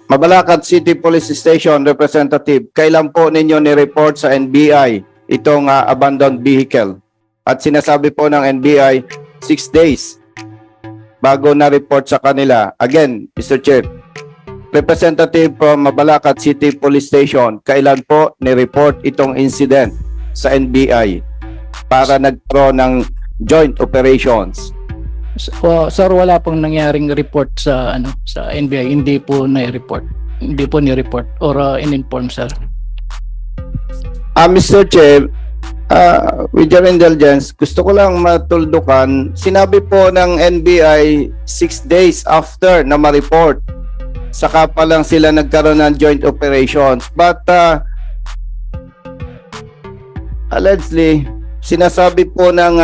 Mabalacat City Police Station Representative, kailan po ninyo ni-report sa NBI itong abandoned vehicle? At sinasabi po ng NBI, 6 days bago na-report sa kanila. Again, Mr. Chair, Representative from Mabalacat City Police Station, kailan po ni-report itong incident sa NBI para nagkaroon ng joint operations? Sir, wala pong nangyaring report sa sa NBI. Hindi po na-report. Hindi po ni-report or in-inform, sir. Mr. Chair, with your indulgence, gusto ko lang matuldukan. Sinabi po ng NBI 6 days after na ma-report. Saka pa lang sila nagkaroon ng joint operations. But allegedly, sinasabi po ng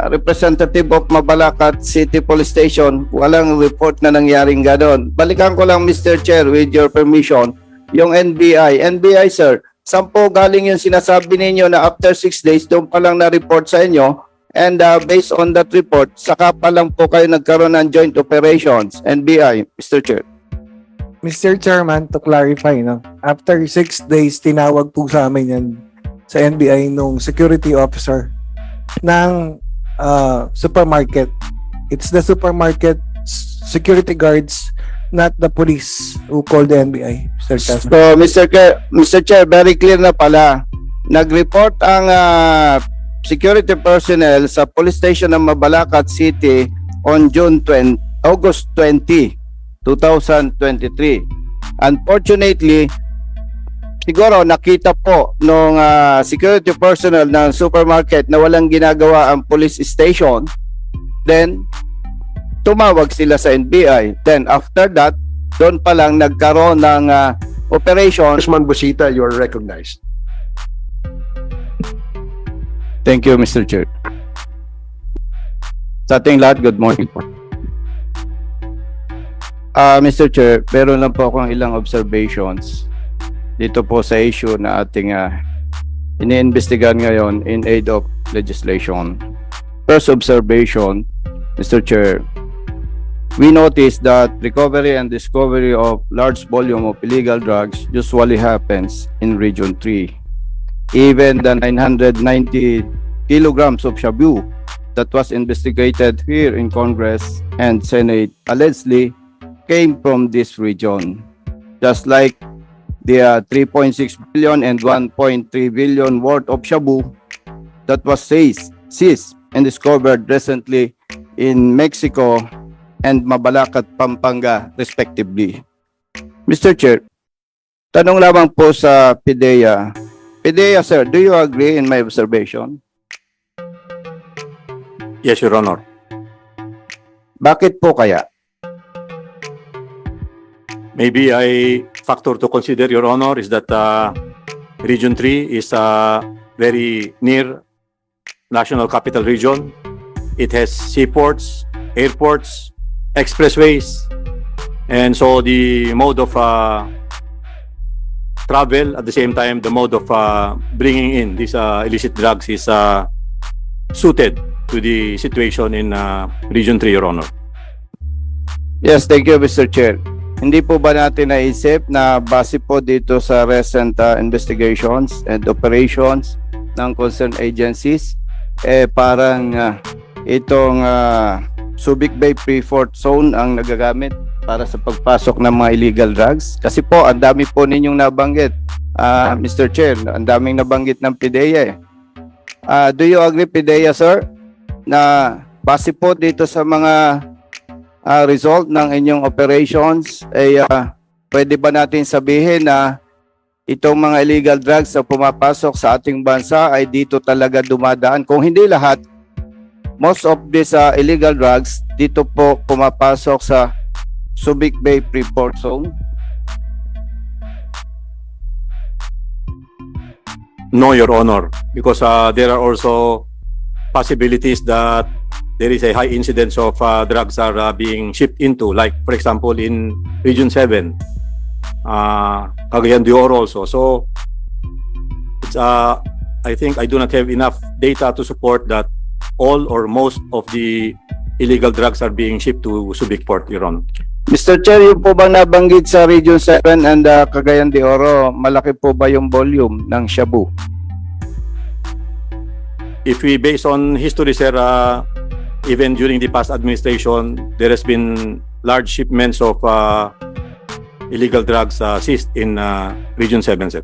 representative of Mabalacat City Police Station, walang report na nangyaring gano'n. Balikan ko lang, Mr. Chair, with your permission, yung NBI. NBI, sir, saan po galing yung sinasabi ninyo na after 6 days, doon pa lang na-report sa inyo, and based on that report, saka pa lang po kayo nagkaroon ng joint operations, NBI, Mr. Chair. Mr. Chairman, to clarify, no? After 6 days, tinawag po sa amin yan sa NBI nung security officer ng supermarket. It's the supermarket security guards, not the police who called the NBI. So, Mr. Chair, very clear na pala. Nag-report ang security personnel sa police station ng Mabalacat City on August 20, 2023. Unfortunately, siguro nakita po nung security personnel ng supermarket na walang ginagawa ang police station, then tumawag sila sa NBI. Then after that, doon pa lang nagkaroon ng operation. Congressman Busita, you are recognized. Thank you, Mr. Chair. Sa ating lahat, good morning po. Mr. Chair, meron lang po akong ilang observations dito po sa issue na ating iniimbestigahan ngayon in aid of legislation. First observation, Mr. Chair, we noticed that recovery and discovery of large volume of illegal drugs usually happens in Region 3. Even the 990 kilograms of shabu that was investigated here in Congress and Senate allegedly came from this region. Just like the 3.6 billion and 1.3 billion worth of shabu that was seized and discovered recently in Mexico and Mabalacat, Pampanga, respectively. Mr. Chair, tanong lamang po sa PIDEA. PIDEA, sir, do you agree in my observation? Yes, Your Honor. Bakit po kaya? Maybe a factor to consider, Your Honor, is that Region 3 is very near National Capital Region. It has seaports, airports, expressways, and so the mode of travel, at the same time, the mode of bringing in these illicit drugs is suited to the situation in Region 3, Your Honor. Yes, thank you, Mr. Chair. Hindi po ba natin naisip na base po dito sa recent investigations and operations ng concerned agencies, parang itong Subic Bay Pre-Fort Zone ang nagagamit para sa pagpasok ng mga illegal drugs? Kasi po, ang dami po ninyong nabanggit, Mr. Chair, ang daming nabanggit ng PIDEA. Do you agree, PIDEA, sir, na base po dito sa mga result ng inyong operations, pwede ba natin sabihin na itong mga illegal drugs na pumapasok sa ating bansa ay dito talaga dumadaan? Kung hindi lahat, most of these illegal drugs dito po pumapasok sa Subic Bay Pre-Port Zone? No, Your Honor, because there are also possibilities that there is a high incidence of drugs are being shipped into, like for example in Region 7, Cagayan de Oro also. So it's I think I do not have enough data to support that all or most of the illegal drugs are being shipped to Subic Port, Your Honor. Mr. Chair, yung po bang nabanggit sa Region 7 and Cagayan de Oro, malaki po ba yung volume ng shabu? If we base on history, sir, even during the past administration, there has been large shipments of illegal drugs seized in Region 7, sir.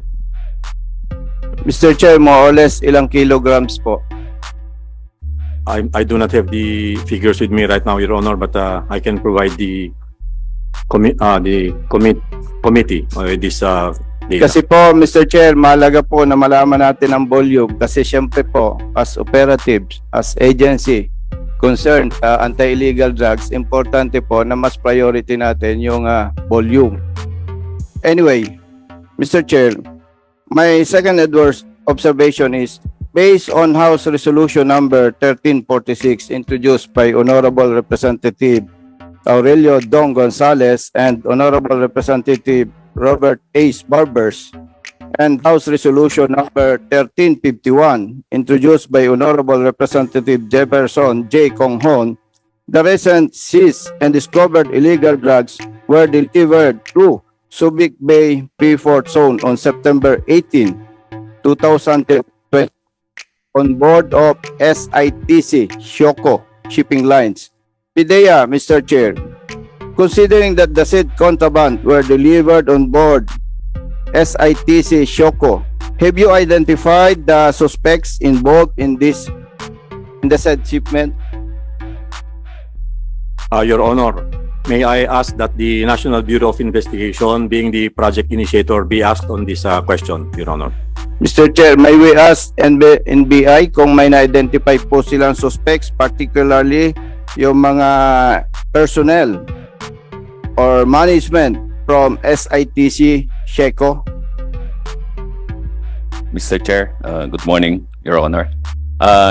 Mr. Chair, more or less ilang kilograms po? I do not have the figures with me right now, Your Honor, but I can provide the committee this data. Kasi po, Mr. Chair, mahalaga po na malaman natin ang volume kasi syempre po, as operatives, as agency concerned anti-illegal drugs, importante po na mas priority natin yung volume. Anyway, Mr. Chair, my second observation is based on House Resolution number 1346 introduced by Honorable Representative Aurelio Dong Gonzales and Honorable Representative Robert Ace Barbers, and House Resolution number 1351 introduced by Honorable Representative Jefferson J. Conghon, the recent seized and discovered illegal drugs were delivered through Subic Bay P-Fort Zone on September 18, 2020 on board of SITC Shoko Shipping Lines. PIDEA, Mr. Chair, considering that the said contraband were delivered on board SITC Shoko, have you identified the suspects involved in the said shipment? Your Honor, may I ask that the National Bureau of Investigation, being the project initiator, be asked on this question, Your Honor. Mr. Chair, may we ask NBI kung may na-identify po silang suspects, particularly yung mga personnel or management from SITC Sheko? Mr. Chair, good morning, Your Honor.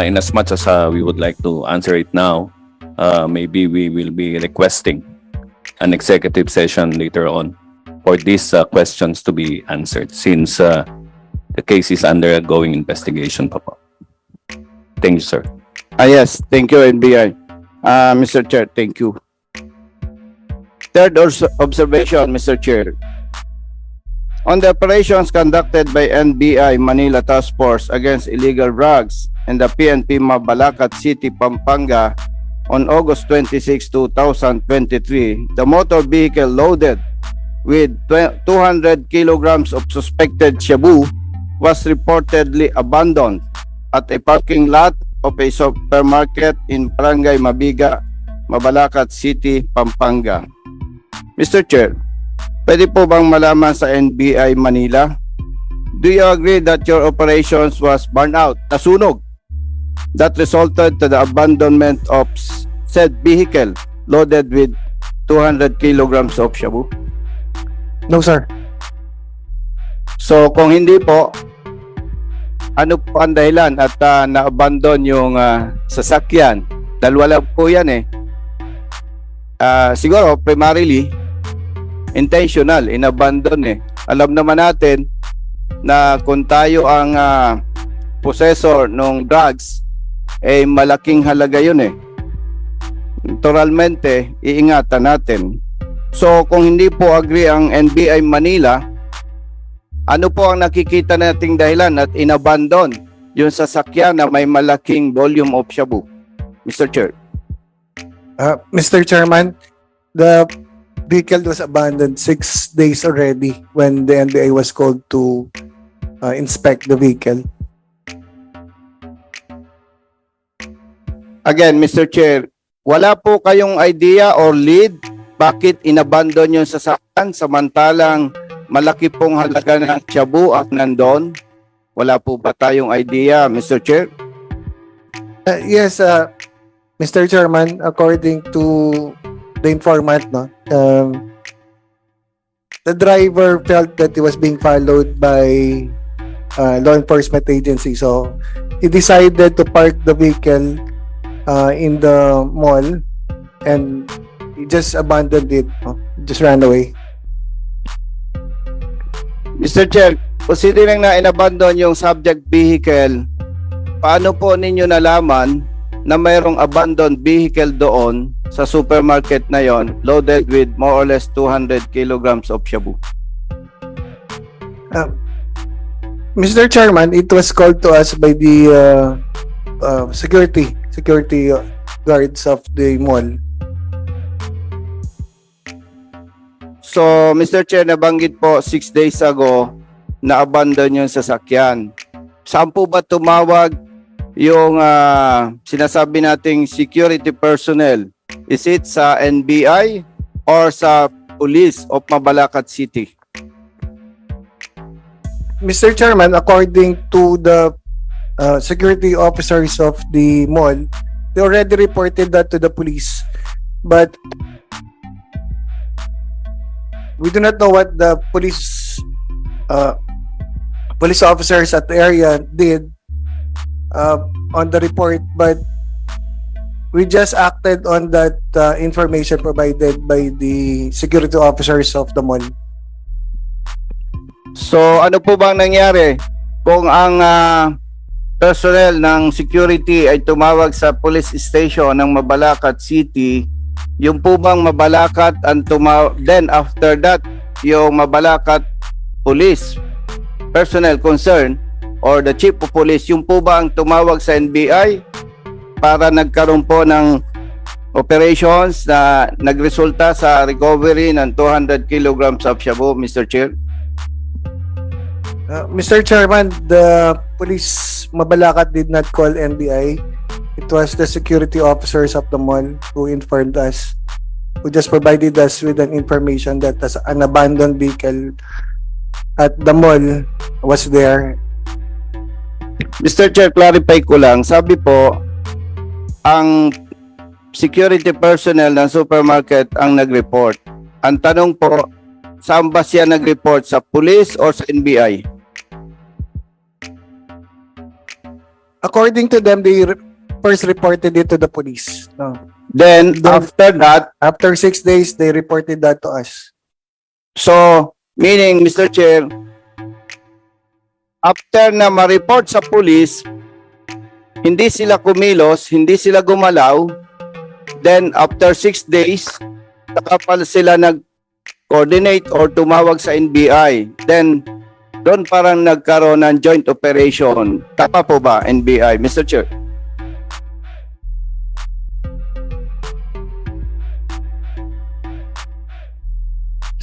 In as much as we would like to answer it now, maybe we will be requesting an executive session later on for these questions to be answered since the case is undergoing investigation, Papa. Thank you, sir. Yes, thank you, NBI. Mr. Chair, thank you. Third observation, Mr. Chair. On the operations conducted by NBI Manila Task Force against illegal drugs in the PNP Mabalacat City, Pampanga on August 26, 2023, the motor vehicle loaded with 200 kilograms of suspected shabu was reportedly abandoned at a parking lot of a supermarket in Barangay Mabiga, Mabalacat City, Pampanga. Mr. Chair, pwede po bang malaman sa NBI Manila, do you agree that your operations was burned out, nasunog, that resulted to the abandonment of said vehicle loaded with 200 kilograms of shabu? No, sir. So kung hindi po, ano po ang dahilan at na-abandon yung sasakyan? Dalawa lang po yan eh. Siguro primarily intentional, inabandon eh. Alam naman natin na kung tayo ang possessor ng drugs, eh malaking halaga yun eh. Naturalmente, iingatan natin. So kung hindi po agree ang NBI Manila, ano po ang nakikita nating dahilan at inabandon yung sasakyan na may malaking volume of shabu? Mr. Chair. Mr. Chairman, the vehicle was abandoned 6 days already when the NBI was called to inspect the vehicle. Again, Mr. Chair, wala po kayong idea or lead bakit inabandon yung sasakyan samantalang malaki pong halaga ng shabu at nandun? Wala po ba tayong idea, Mr. Chair? Yes, Mr. Chairman, according to the informant, no, the driver felt that he was being followed by law enforcement agency, so he decided to park the vehicle in the mall and he just abandoned it, no? Just ran away. Mr. Chair, considering na inabandon yung subject vehicle, paano po ninyo nalaman na mayroong abandoned vehicle doon sa supermarket na yon, loaded with more or less 200 kilograms of shabu? Mr. Chairman, it was called to us by the security guards of the mall. So, Mr. Chair, nabanggit po 6 days ago na abandon yung sasakyan. Saan po ba tumawag yung sinasabi nating security personnel? Is it sa NBI or sa Police of Mabalacat City? Mr. Chairman, according to the security officers of the mall, they already reported that to the police. But we do not know what the police officers at the area did on the report, but we just acted on that information provided by the security officers of the mall. So, ano po bang nangyari kung ang personnel ng security ay tumawag sa police station ng Mabalacat City? Yung po bang Mabalacat ang then after that, yung Mabalacat police personnel concerned or the chief of police, yung po ba ang tumawag sa NBI para nagkaroon po ng operations na nagresulta sa recovery ng 200 kilograms of shabu, Mr. Chair? Mr. Chairman, the police Mabalacat did not call NBI. It was the security officers of the mall who informed us, who just provided us with an information that an abandoned vehicle at the mall was there. Mr. Chair, clarify ko lang. Sabi po, ang security personnel ng supermarket ang nag-report. Ang tanong po, saan ba siya nag-report? Sa police or sa NBI? According to them, they first reported it to the police. No. Then, after that, After 6 days, they reported that to us. so, meaning, Mr. Chair, after na ma-report sa police, hindi sila kumilos, hindi sila gumalaw, then after 6 days, saka pala sila nag-coordinate or tumawag sa NBI. Then, doon parang nagkaroon ng joint operation. Tama po ba, NBI, Mr. Chair?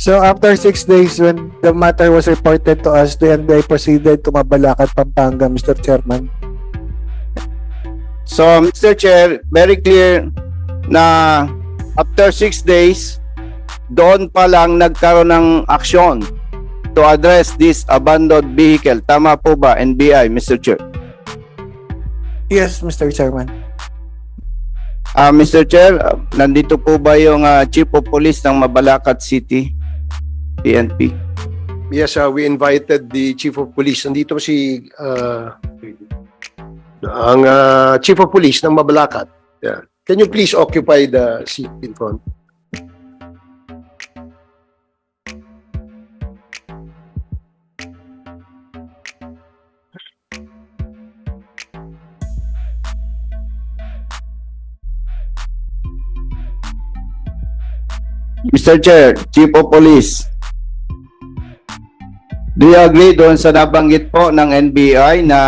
So after 6 days, when the matter was reported to us, the NBI proceeded to Mabalacat, Pampanga, Mr. Chairman. So, Mr. Chair, very clear na after 6 days, doon pa lang nagkaroon ng aksyon to address this abandoned vehicle. Tama po ba, NBI, Mr. Chair? Yes, Mr. Chairman. Mr. Chair, nandito po ba yung Chief of Police ng Mabalacat City, PNP? Yes, we invited the Chief of Police. Nandito si ang Chief of Police ng Mabalacat. Yeah. Can you please occupy the seat in front? Mr. Chair, Chief of Police, do you agree doon sa nabanggit po ng NBI na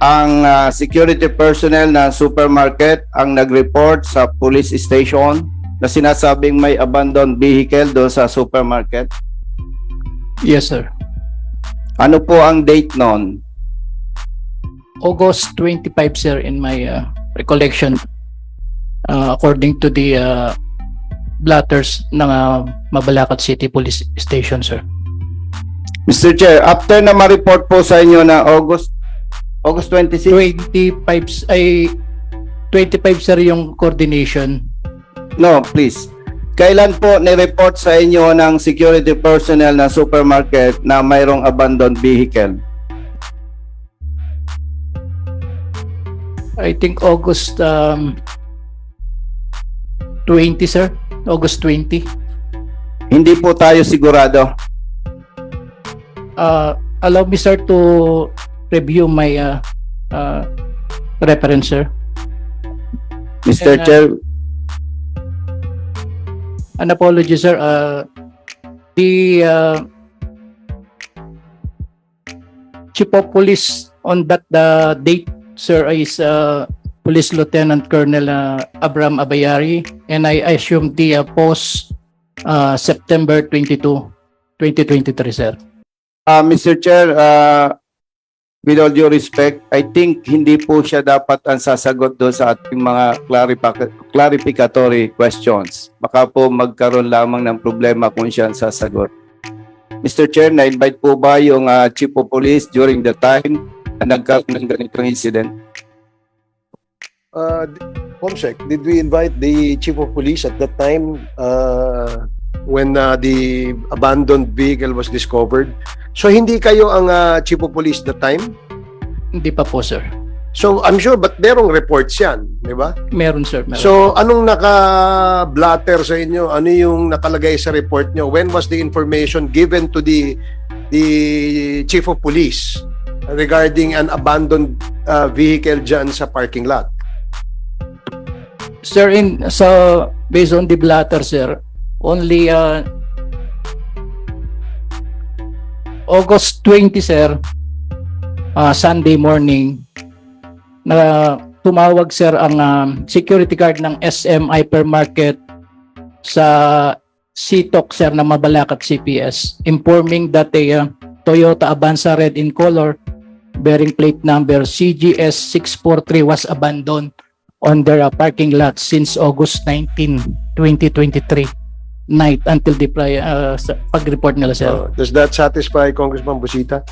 ang security personnel na supermarket ang nag-report sa police station na sinasabing may abandoned vehicle doon sa supermarket? Yes, sir. Ano po ang date noon? August 25, sir, in my recollection, according to the blatters ng Mabalacat City Police Station, sir. Mr. Chair, after na ma-report po sa inyo na August 26? 25 sir yung coordination. No, please. Kailan po ni-report sa inyo ng security personnel ng supermarket na mayroong abandoned vehicle? I think August 20, sir. August 20. Hindi po tayo sigurado. Allow me, sir, to review my reference, sir. Mr. And, Chair, An apology, sir. The Chief of Police on that date, sir, is Police Lieutenant Colonel Abraham Abayari, and I assume the post September 22, 2023, sir. Mr. Chair, with all due respect, I think hindi po siya dapat ang sasagot doon sa ating mga clarificatory questions. Baka po magkaroon lamang ng problema kung siya ang sasagot. Mr. Chair, na-invite po ba yung Chief of Police during the time na nagkaroon ng ganitong incident? Comsec, did we invite the Chief of Police at that time when the abandoned vehicle was discovered? So hindi kayo ang Chief of Police that time? Hindi pa po, sir. So I'm sure, but merong reports yan, di ba? Meron, sir. Meron. So anong naka-blatter sa inyo? Ano yung nakalagay sa report nyo? When was the information given to the Chief of Police regarding an abandoned vehicle dyan sa parking lot? Sir, based on the blatter, sir, only August 20, sir, Sunday morning, na tumawag, sir, ang security guard ng SM Hypermarket sa CTOC, sir, na Mabalacat CPS, informing that a Toyota Avanza red in color bearing plate number CGS 643 was abandoned on their parking lot since August 19, 2023 night until the pag-report nila, sir. Does that satisfy Congressman Busita?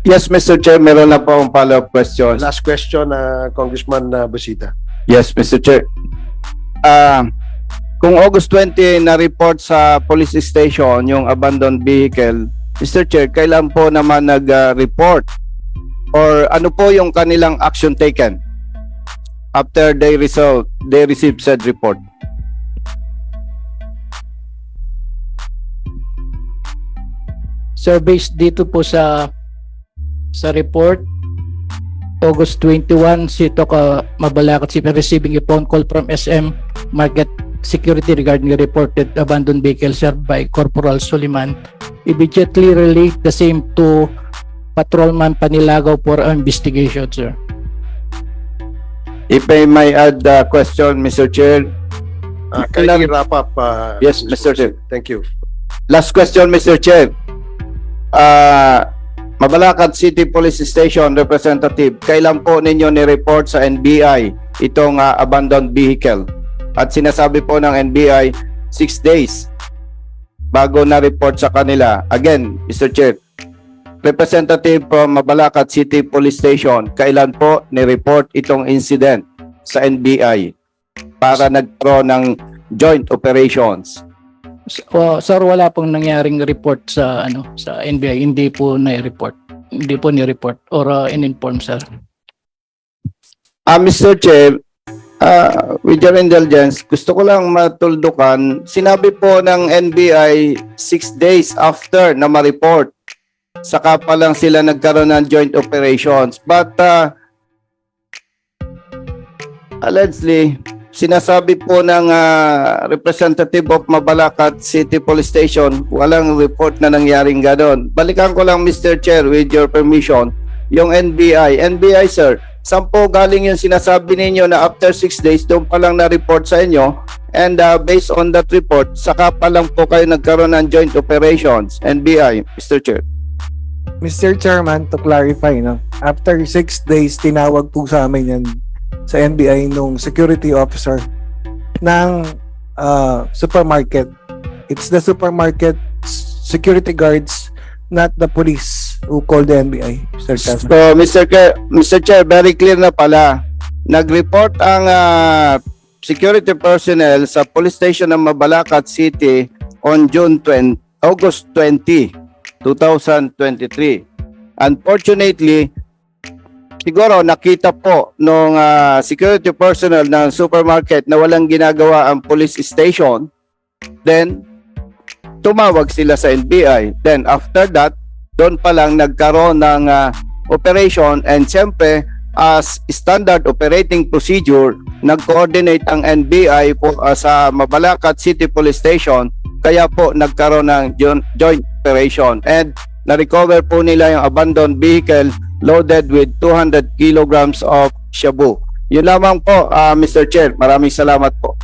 Yes, Mr. Chair, meron na po akong follow-up questions. Last question, Congressman Busita. Yes, Mr. Chair. Kung August 20 na-report sa police station yung abandoned vehicle, Mr. Chair, kailan po naman nag-report? Or ano po yung kanilang action taken after they received said report? Sir, based dito po sa report, August 21, CTOC Mabalacat CPS receiving a phone call from SM Market Security regarding the reported abandoned vehicle, sir, by Corporal Suliman. Immediately relayed the same to Patrolman Panilagaw for investigation, sir. If I may add a question, Mr. Chair. Can you wrap up? Yes, Mr. Chair. Thank you. Last question, Mr. Chair. Mabalacat City Police Station Representative, kailan po ninyo ni-report sa NBI itong abandoned vehicle? At sinasabi po ng NBI 6 days bago na-report sa kanila. Again, Mr. Chair, Representative from Mabalacat City Police Station, kailan po ni-report itong incident sa NBI para nagkaroon ng joint operations? Sir, wala pong nangyaring report sa sa NBI. Hindi po na-report. Hindi po ni-report or in-inform, sir. Mr. Chair, with your indulgence, gusto ko lang matuldukan. Sinabi po ng NBI 6 days after na ma-report, saka pa lang sila nagkaroon ng joint operations. But allegedly, sinasabi po ng representative of Mabalacat City Police Station, walang report na nangyaring gano'n. Balikan ko lang, Mr. Chair, with your permission, yung NBI. NBI, sir, saan po galing yung sinasabi ninyo na after 6 days, doon pa lang na-report sa inyo, and based on that report, saka pa lang po kayo nagkaroon ng joint operations, NBI, Mr. Chair. Mr. Chairman, to clarify, no? After 6 days, tinawag po sa amin yan sa NBI nung security officer ng supermarket. It's the supermarket security guards, not the police who called the NBI, Mr. Chairman. So, Mr. Chair, very clear na pala. Nag-report ang security personnel sa police station ng Mabalacat City on August 20, 2023. Unfortunately, siguro nakita po nung security personnel ng supermarket na walang ginagawa ang police station, then tumawag sila sa NBI. Then after that, doon pa lang nagkaroon ng operation, and siyempre as standard operating procedure, nag-coordinate ang NBI po sa Mabalacat City Police Station, kaya po nagkaroon ng joint operation, and na-recover po nila yung abandoned vehicle loaded with 200 kilograms of shabu. Yun lamang po, Mr. Chair. Maraming salamat po.